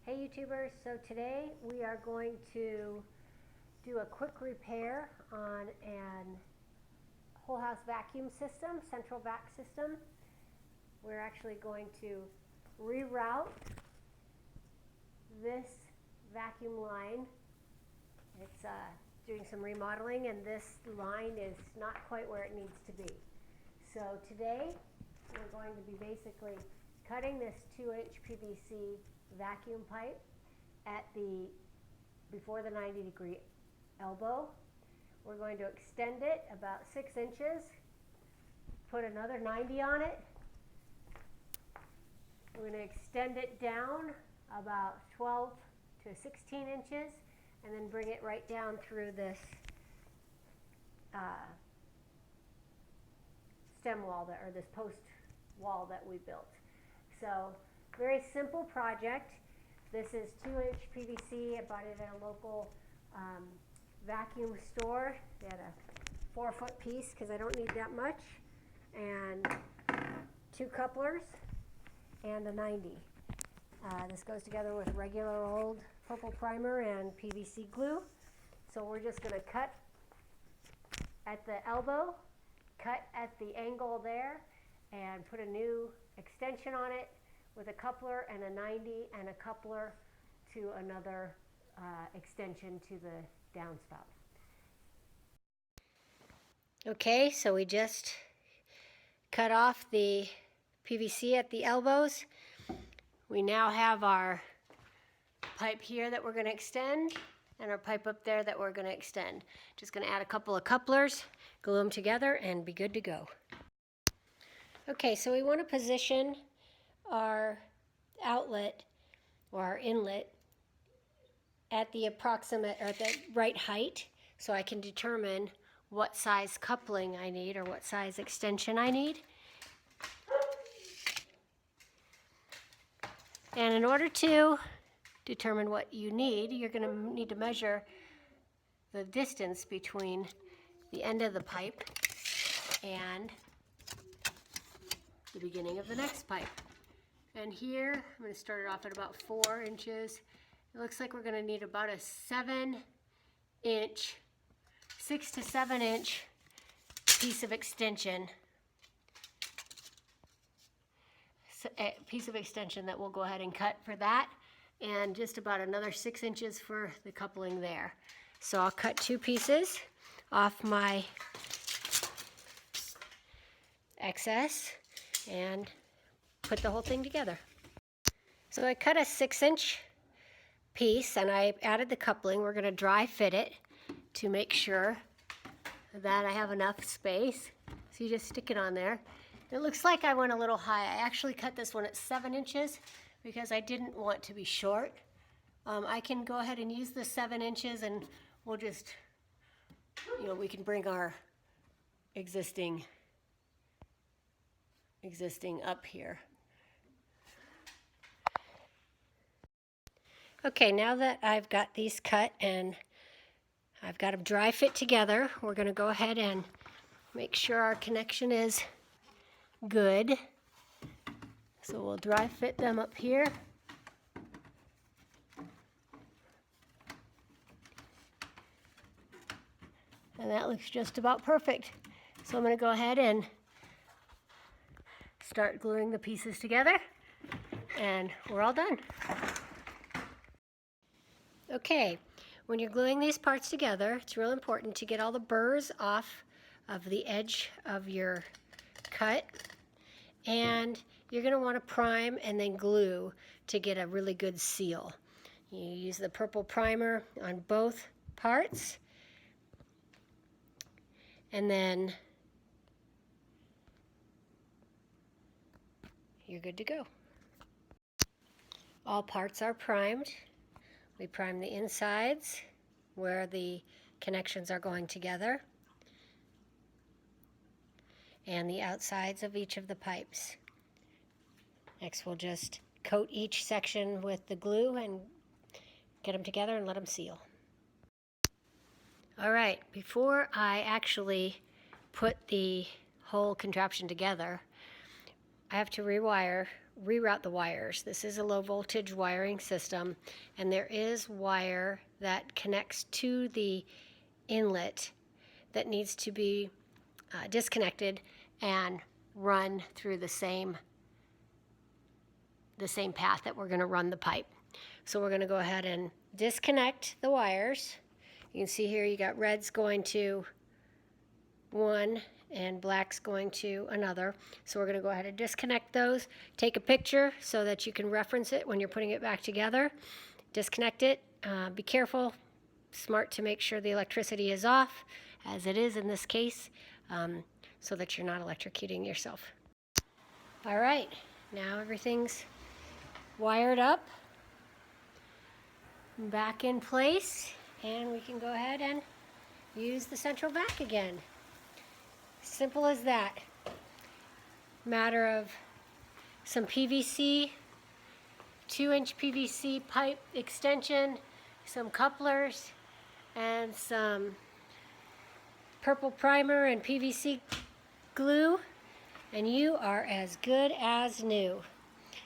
Hey YouTubers, so today we are going to do a quick repair on an whole house vacuum system, central vac system. We're actually going to reroute this vacuum line. It's doing some remodeling and this line is not quite where it needs to be. So today we're going to be basically cutting this 2-inch PVC vacuum pipe at before the 90-degree elbow. We're going to extend it about 6 inches, put another 90 on it. We're going to extend it down about 12 to 16 inches and then bring it right down through this stem wall or this post wall that we built. So very simple project. This is 2-inch PVC. I bought it at a local vacuum store. They had a 4-foot piece because I don't need that much, and 2 couplers and a 90. This goes together with regular old purple primer and PVC glue. So we're just going to cut at the elbow, cut at the angle there, and put a new extension on it with a coupler and a 90 and a coupler to another extension to the downspout. Okay, so we just cut off the PVC at the elbows. We now have our pipe here that we're going to extend and our pipe up there that we're going to extend. Just going to add a couple of couplers, glue them together, and be good to go. Okay, so we want to position our outlet or our inlet at the approximate or the right height so I can determine what size coupling I need or what size extension I need. And in order to determine what you need, you're going to need to measure the distance between the end of the pipe and the beginning of the next pipe. And here, I'm going to start it off at about 4 inches. It looks like we're going to need about a 6 to 7 inch piece of extension. A piece of extension that we'll go ahead and cut for that, and just about another 6 inches for the coupling there. So I'll cut 2 pieces off my excess and put the whole thing together. So I cut a 6-inch piece and I added the coupling. We're going to dry fit it to make sure that I have enough space. So you just stick it on there. It looks like I went a little high. I actually cut this one at 7 inches because I didn't want to be short. I can go ahead and use the 7 inches and we'll just, we can bring our existing up here. Okay, now that I've got these cut and I've got them dry fit together, we're going to go ahead and make sure our connection is good. So we'll dry fit them up here. And that looks just about perfect. So I'm going to go ahead and start gluing the pieces together, and we're all done. Okay, when you're gluing these parts together, it's real important to get all the burrs off of the edge of your cut, and you're going to want to prime and then glue to get a really good seal. You use the purple primer on both parts, and then you're good to go. All parts are primed. We prime the insides where the connections are going together and the outsides of each of the pipes. Next, we'll just coat each section with the glue and get them together and let them seal. All right, before I actually put the whole contraption together, I have to rewire reroute the wires. This is a low voltage wiring system, and there is wire that connects to the inlet that needs to be disconnected and run through the same path that we're going to run the pipe. So we're going to go ahead and disconnect the wires. You can see here you got red's going to one and black's going to another. So we're going to go ahead and disconnect those. Take a picture so that you can reference it when you're putting it back together. Disconnect it. Be careful. Smart to make sure the electricity is off, as it is in this case, so that you're not electrocuting yourself. All right, now everything's wired up, back in place, and we can go ahead and use the central vac again. Simple as that. Matter of some PVC, 2-inch PVC pipe extension, some couplers, and some purple primer and PVC glue, and you are as good as new.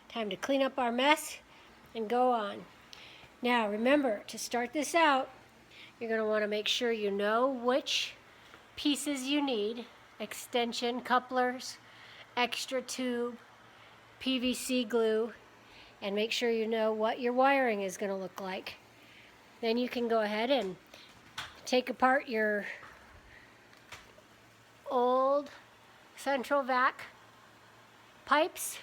Time to clean up our mess and go on. Now remember, to start this out, you're going to want to make sure you know which pieces you need: extension, couplers, extra tube, PVC glue, and make sure you know what your wiring is going to look like. Then you can go ahead and take apart your old central vac pipes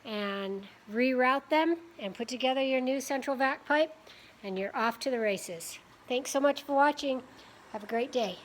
and reroute them and put together your new central vac pipe, and you're off to the races. Thanks so much for watching. Have a great day.